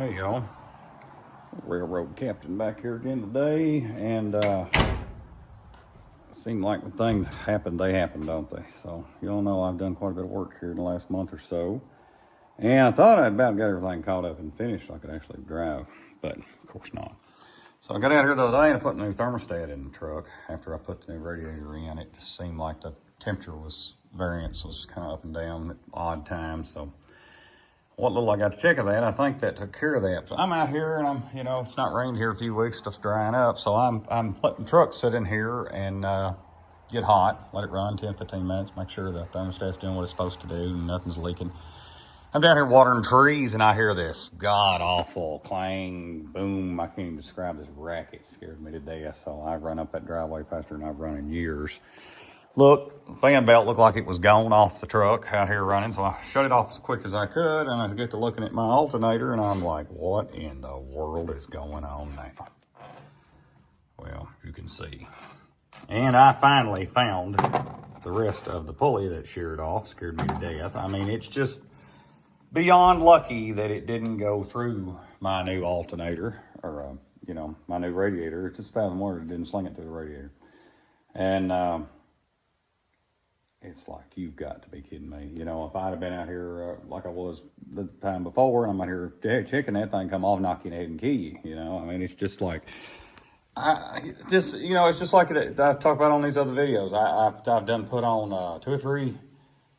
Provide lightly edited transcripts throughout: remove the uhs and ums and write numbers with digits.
Hey y'all, railroad captain back here again today, and seem like when things happen, they happen, don't they? So y'all know I've done quite a bit of work here in the last month or so, and I thought I'd about got everything caught up and finished so I could actually drive, but of course not. So I got out here the other day and I put a new thermostat in the truck. After I put the new radiator in, it just seemed like the temperature variance was kind of up and down at odd times. So what little I got to check of that, I think that took care of that. So I'm out here and it's not rained here a few weeks, stuff's drying up. So I'm letting the truck sit in here and get hot, let it run 10, 15 minutes, make sure the thermostat's doing what it's supposed to do and nothing's leaking. I'm down here watering trees and I hear this god-awful clang, boom. I can't even describe this racket. It scared me to death. So I run up that driveway faster than I've run in years. Look, fan belt looked like it was gone off the truck out here running. So I shut it off as quick as I could and I get to looking at my alternator and I'm like, what in the world is going on now? Well, you can see. And I finally found the rest of the pulley that sheared off. Scared me to death. I mean, it's just beyond lucky that it didn't go through my new alternator or, my new radiator. It's just 1,000 watt, it didn't sling it to the radiator. And it's like, you've got to be kidding me. If I'd have been out here like I was the time before, and I'm out here checking that thing come off, knock you in the head and kill you, I mean, it's just like, it's just like I've talked about on these other videos. I've done put on 2 or 3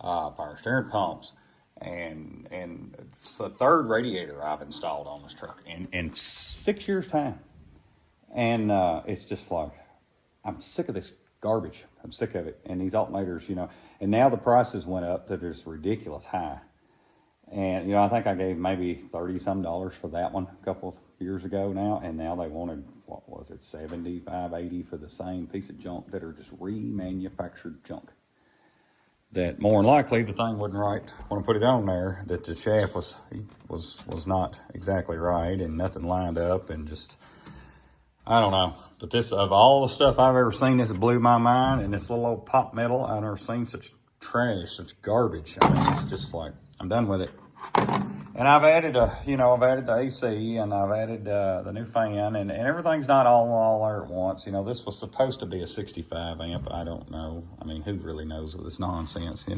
power steering pumps. And it's the 3rd radiator I've installed on this truck in 6 years' time. And it's just like, I'm sick of this garbage. I'm sick of it. And these alternators, and now the prices went up that it's ridiculous high. And, I think I gave maybe $30-some for that one a couple of years ago now. And now they wanted, what was it, $75, $80 for the same piece of junk that are just remanufactured junk. That more than likely the thing wasn't right when I put it on there, that the shaft was not exactly right and nothing lined up and just, I don't know. But this, of all the stuff I've ever seen, this blew my mind. And this little old pop metal, I've never seen such trash, such garbage. I mean, it's just like, I'm done with it. And I've added the AC and I've added the new fan and everything's not all there at once. This was supposed to be a 65 amp. I don't know. I mean, who really knows with this nonsense, They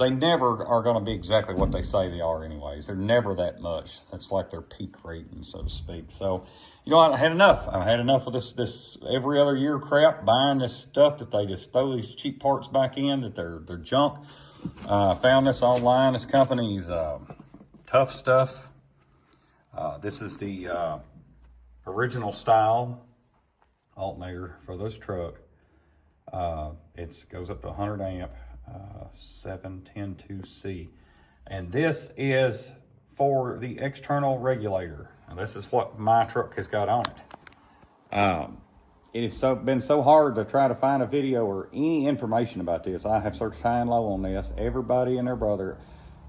never are going to be exactly what they say they are anyways. They're never that much. That's like their peak rating, so to speak. So, I had enough. I had enough of this every other year crap, buying this stuff that they just throw these cheap parts back in, that they're junk. Found this online. This company's Tuff Stuff. This is the original style alternator for this truck. It goes up to 100 amp, 7102C. And this is for the external regulator. And this is what my truck has got on it. It has been so hard to try to find a video or any information about this. I have searched high and low on this. Everybody and their brother,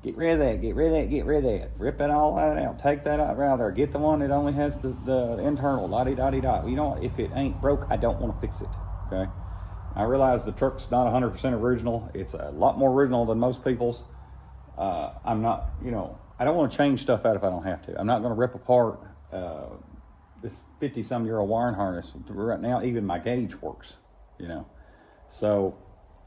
get rid of that, get rid of that, get rid of that. Rip it all out, take that out right there. Get the one that only has the internal, la-di-da-di-da. If it ain't broke, I don't want to fix it, okay? I realize the truck's not 100% original. It's a lot more original than most people's. I'm not, I don't want to change stuff out if I don't have to. I'm not going to rip apart this 50-some-year-old wiring harness. Right now, even my gauge works, So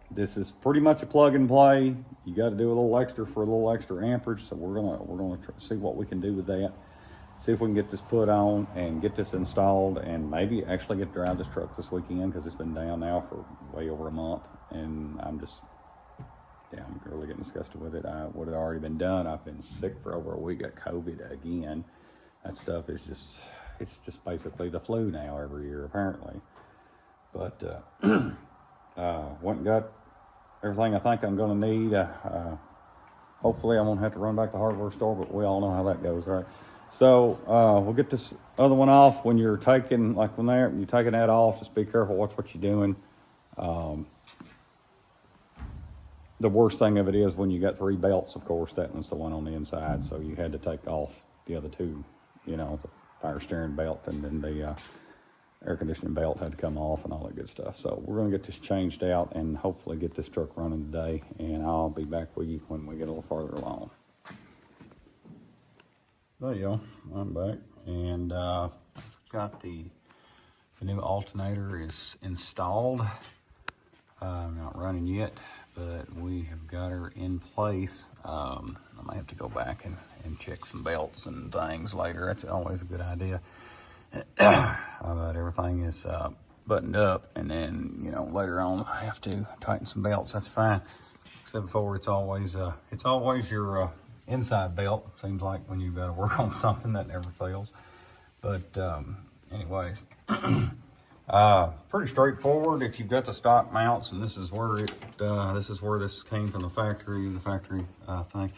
this is pretty much a plug and play. You got to do a little extra for a little extra amperage. So we're gonna see what we can do with that. See if we can get this put on and get this installed and maybe actually get to drive this truck this weekend because it's been down now for way over a month. And I'm really getting disgusted with it. What had already been done, I've been sick for over a week, got COVID again. That stuff is it's just basically the flu now every year, apparently. But went and got everything I think I'm going to need. Hopefully I won't have to run back to the hardware store, but we all know how that goes, right? So we'll get this other one off. When you're taking, you're taking that off, just be careful, watch what you're doing. The worst thing of it is when you got 3 belts, of course, that one's the one on the inside, so you had to take off the other 2, the power steering belt and then the air conditioning belt had to come off and all that good stuff. So we're going to get this changed out and hopefully get this truck running today, and I'll be back with you when we get a little farther along. There you go, I'm back. And got the new alternator is installed. Not running yet, but we have got her in place. I might have to go back and check some belts and things later. That's always a good idea. But everything is buttoned up, and then, you know, later on I have to tighten some belts. That's fine. Except before, it's always your inside belt. Seems like when you've got to work on something, that never fails. But anyways, pretty straightforward if you've got the stock mounts, and this is where this came from the factory things.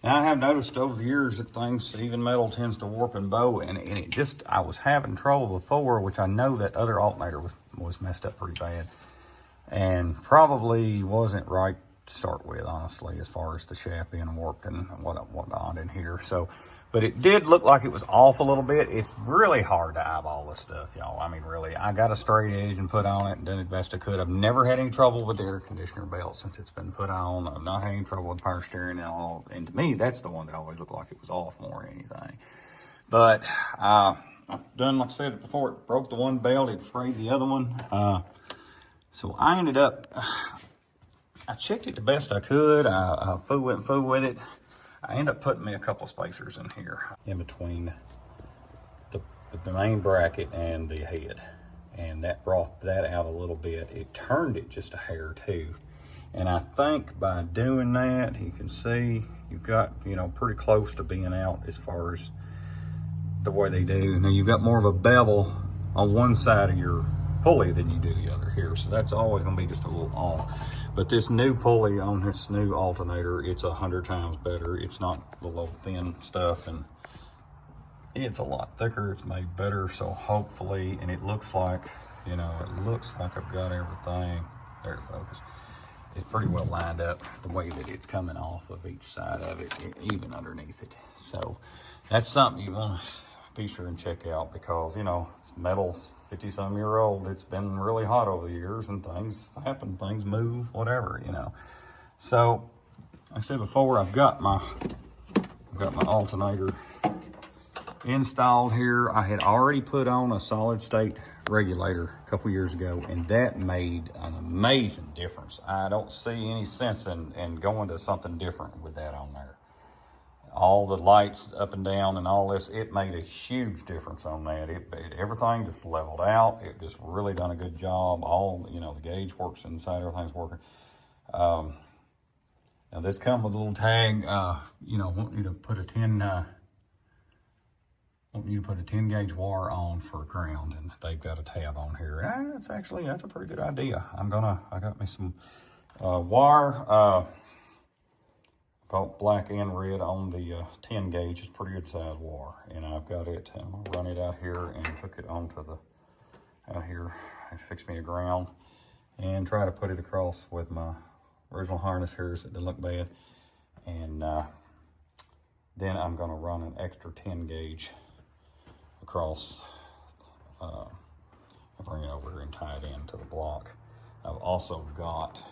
And I have noticed over the years that even metal tends to warp and bow, and it just, I was having trouble before, which I know that other alternator was messed up pretty bad, and probably wasn't right to start with, honestly, as far as the shaft being warped and whatnot in here. So, but it did look like it was off a little bit. It's really hard to eyeball this stuff, y'all. I mean, really, I got a straight edge and put on it and done it best I could. I've never had any trouble with the air conditioner belt since it's been put on. I've not had any trouble with power steering and all. And to me, that's the one that always looked like it was off more than anything. But I've done, like I said before, it broke the one belt, it frayed the other one. So I ended up, I checked it the best I could. I went with it. I ended up putting me a couple spacers in here in between the main bracket and the head, and that brought that out a little bit. It turned it just a hair too, and I think by doing that, you can see you've got, you know, pretty close to being out as far as the way they do. Now you've got more of a bevel on one side of your pulley than you do the other here, so that's always going to be just a little off. But this new pulley on this new alternator, it's 100 times better. It's not the low thin stuff, and it's a lot thicker. It's made better, so hopefully, and it looks like, you know, I've got everything. There, focus. It's pretty well lined up the way that it's coming off of each side of it, even underneath it. So that's something you want to be sure and check out, because, you know, metal's 50-some-year-old. It's been really hot over the years, and things happen, things move, whatever, you know. So, like I said before, I've got my alternator installed here. I had already put on a solid state regulator a couple years ago, and that made an amazing difference. I don't see any sense in going to something different with that on there. All the lights up and down and all this, it made a huge difference on that. Everything just leveled out. It just really done a good job. All, you know, the gauge works inside, everything's working. Now this comes with a little tag, you know, want you to put a 10 gauge wire on for ground, and they've got a tab on here. That's a pretty good idea. I got me some wire, both black and red on the 10 gauge. It's pretty good size wire, and I've got it. I'm gonna run it out here and hook it onto out here and fix me a ground, and try to put it across with my original harness here so it doesn't look bad. And then I'm gonna run an extra 10 gauge across. I'll bring it over here and tie it into the block. I've also got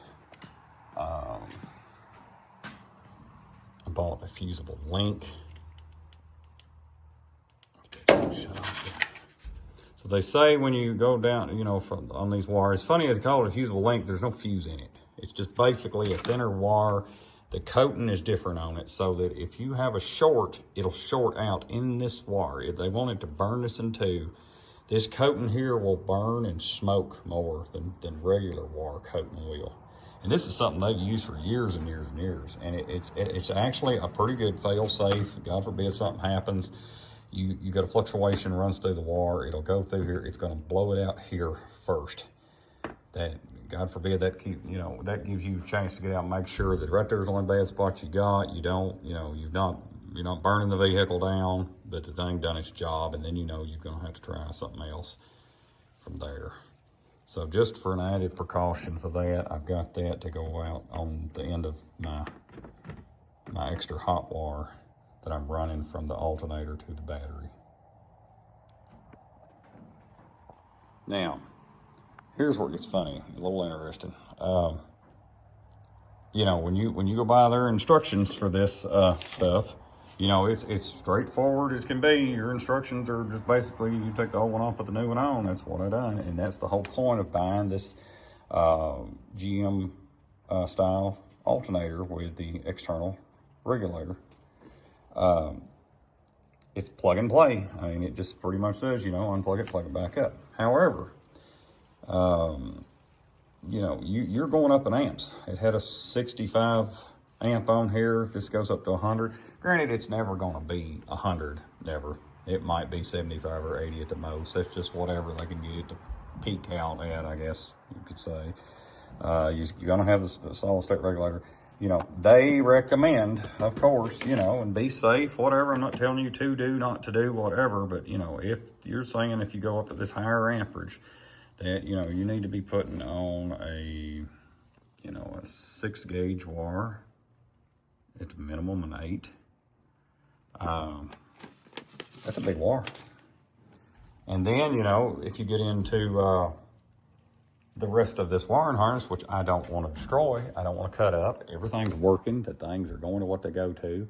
I bought a fusible link. Shut off. So they say when you go down, you know, on these wires, it's funny they call it a fusible link, there's no fuse in it. It's just basically a thinner wire. The coating is different on it, so that if you have a short, it'll short out in this wire. If they wanted to burn this in two, this coating here will burn and smoke more than regular wire coating will. And this is something they've used for years and years and years. And it's actually a pretty good fail-safe. God forbid something happens. You got a fluctuation runs through the wire. It'll go through here. It's going to blow it out here first. That, God forbid, that gives you a chance to get out and make sure that right there's the only bad spot you got. You don't, you know, you're not burning the vehicle down, but the thing done its job, and then you know you're going to have to try something else from there. So just for an added precaution for that, I've got that to go out on the end of my extra hot wire that I'm running from the alternator to the battery. Now, here's where it gets funny, a little interesting. You know, when you go by their instructions for this stuff, you know, it's straightforward as can be. Your instructions are just basically you take the old one off, put the new one on. That's what I done, and that's the whole point of buying this GM style alternator with the external regulator. It's plug and play. I mean, it just pretty much says, you know, unplug it, plug it back up. However, you know, you're going up in amps. It had a 65 amp on here. This goes up to 100. Granted, it's never going to be 100, never. It might be 75 or 80 at the most. That's just whatever they can get it to peak out at, I guess you could say. You're going to have the solid state regulator. You know, they recommend, of course, you know, and be safe, whatever. I'm not telling you to do, not to do, whatever. But, you know, if you're saying if you go up at this higher amperage, that, you know, you need to be putting on a, you know, a 6 gauge wire at the minimum, an 8. That's a big wire. And then, you know, if you get into the rest of this wiring harness, which I don't want to destroy, I don't want to cut up. Everything's working. The things are going to what they go to.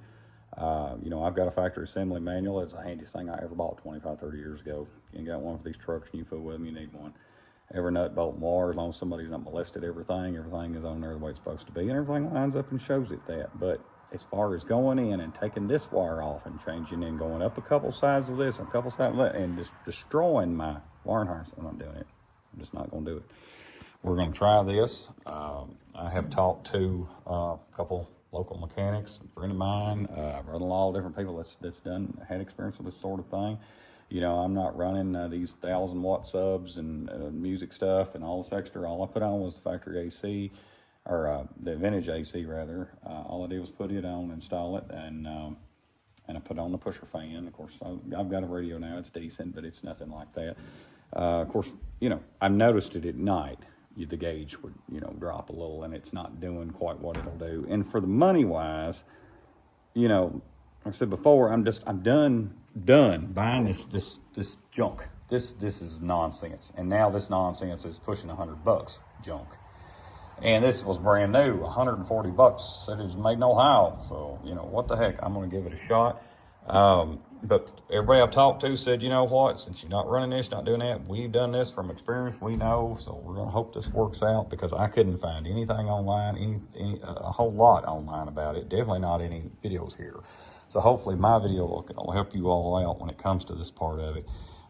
You know, I've got a factory assembly manual. It's the handiest thing I ever bought 25, 30 years ago. You ain't got one for these trucks and you fool with them, you need one. Every nut, bolt, and wire, as long as somebody's not molested everything is on there the way it's supposed to be, and everything lines up and shows it that. But as far as going in and taking this wire off and changing and going up a couple sides of this and a couple sides of that and just destroying my wiring harness, I'm not doing it. I'm just not going to do it. We're going to try this. I have talked to a couple local mechanics, a friend of mine, brother-in-law, different people that's had experience with this sort of thing. You know, I'm not running these 1,000-watt subs and music stuff and all this extra. All I put on was the factory AC, or the vintage AC rather. All I did was put it on, install it, and I put on the pusher fan. Of course, I've got a radio now. It's decent, but it's nothing like that. Of course, you know, I noticed it at night. The gauge would, you know, drop a little, and it's not doing quite what it'll do. And for the money wise, you know, like I said before, I'm done buying this junk. This is nonsense, and now this nonsense is pushing $100 junk. And this was brand new, $140. Said it was made in Ohio, so you know what the heck. I'm gonna give it a shot. But everybody I've talked to said, you know what, since you're not running this, not doing that, we've done this from experience, we know, so we're going to hope this works out, because I couldn't find anything online, a whole lot online about it, definitely not any videos here. So hopefully my video will help you all out when it comes to this part of it.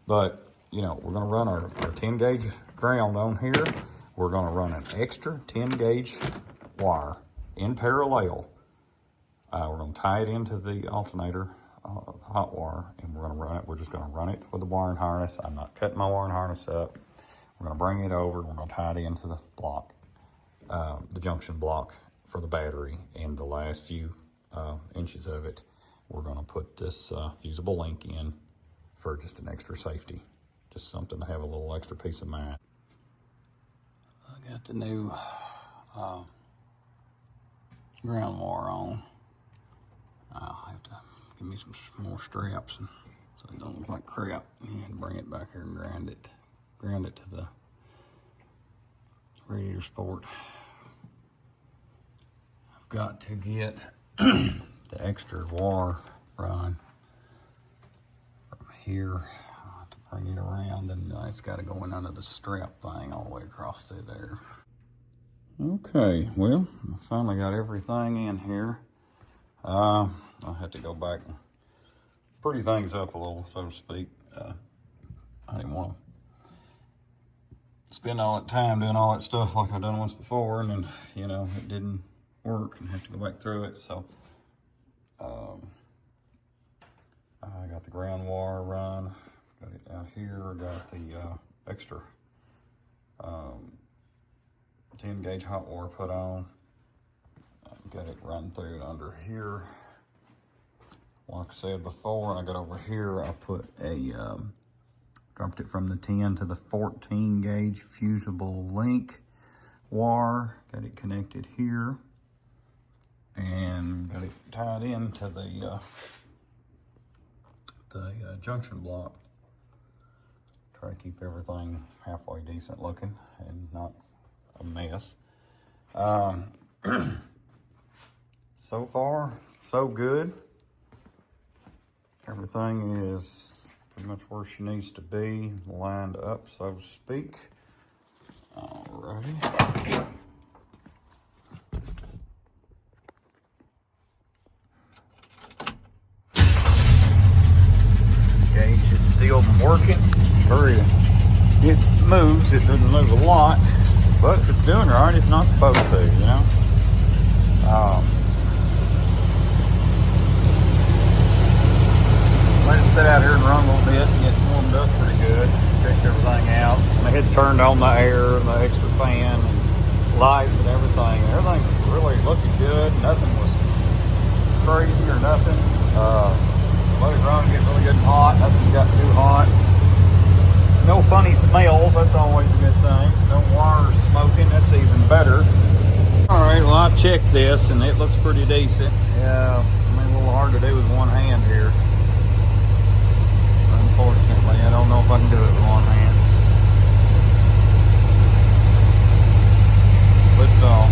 But, you know, we're going to run our 10 gauge ground on here. We're going to run an extra 10 gauge wire in parallel. We're going to tie it into the alternator hot wire, and we're going to run it. We're just going to run it with the wiring harness. I'm not cutting my wiring harness up. We're going to bring it over, and we're going to tie it into the block, the junction block for the battery, and the last few inches of it, we're going to put this fusible link in for just an extra safety, just something to have a little extra peace of mind. I got the new ground wire on. I'll have to give me some more straps and so it don't look like crap, and bring it back here and ground it to the radiator support. I've got to get the extra wire run from here to bring it around, and it's got to go in under the strap thing all the way across through there. Okay, well, I finally got everything in here. I'll have to go back and pretty things up a little, so to speak. I didn't want to spend all that time doing all that stuff like I've done once before, and then, you know, it didn't work and have to go back through it. So I got the ground wire run, got it out here, got the extra 10 gauge hot wire put on, got it run through under here. Like I said before, I got over here, I put a, dropped it from the 10 to the 14 gauge fusible link wire, got it connected here, and got it tied into the junction block. Try to keep everything halfway decent looking and not a mess. So far, so good. Everything is pretty much where she needs to be, lined up, so to speak. Alrighty. Gauge is still working. It moves. It doesn't move a lot, but if it's doing right, it's not supposed to, you know. Let it sit out here and run a little bit and get warmed up pretty good. Checked everything out. And I had turned on the air and the extra fan and lights and everything. Everything was really looking good. Nothing was crazy or nothing. Let it run, get really good and hot. Nothing's got too hot. No funny smells. That's always a good thing. No water smoking. That's even better. All right. Well, I checked this and it looks pretty decent. Yeah. I mean, a little hard to do with one hand here. Unfortunately, I don't know if I can do it with one hand. Slipped off.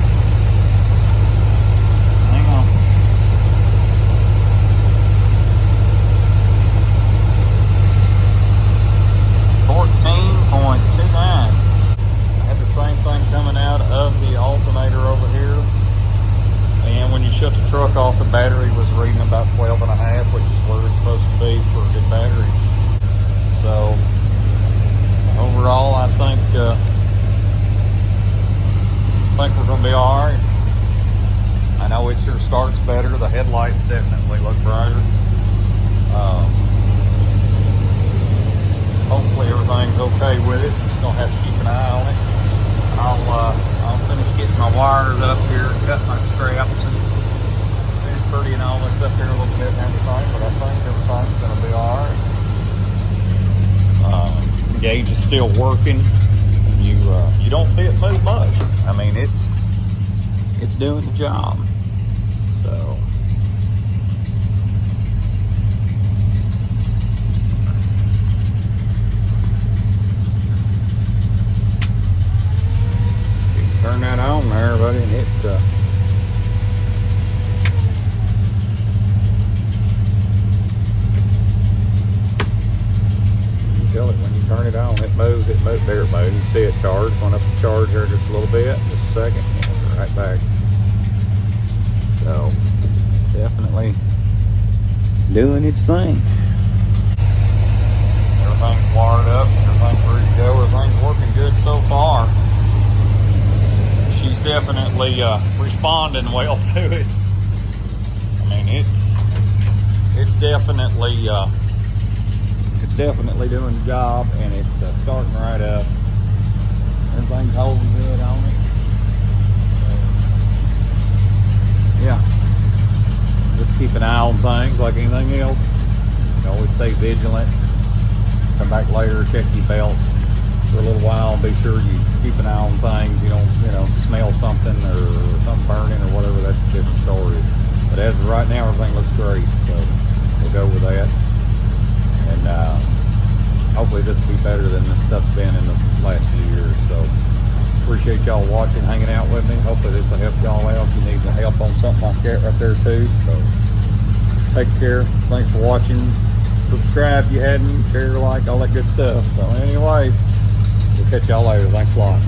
Hang on. .29. I had the same thing coming out of the alternator over here. And when you shut the truck off, the battery was reading about 12.5, which is where it's supposed to be for a good battery. So overall, I think we're going to be all right. I know it sure starts better. The headlights definitely look brighter. Hopefully everything's okay with it. Just gonna have to keep an eye on it. I'll finish getting my wires up here, cut my straps, and finish prettying all this up here a little bit and everything. But I think everything's gonna be all right. Gauge is still working. You don't see it move much. I mean, it's doing the job. So turn that on there, buddy, and it feel it when you turn it on. It moves. There it moves. You see it charge. Went up the charge here just a little bit. Just a second. And right back. So it's definitely doing its thing. Everything's wired up. Everything's ready to go. Everything's working good so far. She's definitely responding well to it. I mean, it's definitely doing the job, and it's starting right up. Everything's holding good on it. So, yeah, just keep an eye on things like anything else. You always stay vigilant. Come back later, check your belts for a little while. Be sure you keep an eye on things. You don't, smell something or something burning or whatever. That's a different story. But as of right now, everything looks great. So we'll go with that. And hopefully this will be better than this stuff's been in the last few years. So appreciate y'all watching, hanging out with me. Hopefully this will help y'all out if you need help on something like that right there too. So take care. Thanks for watching. Subscribe if you hadn't. Share, like, all that good stuff. So anyways, we'll catch y'all later. Thanks a lot.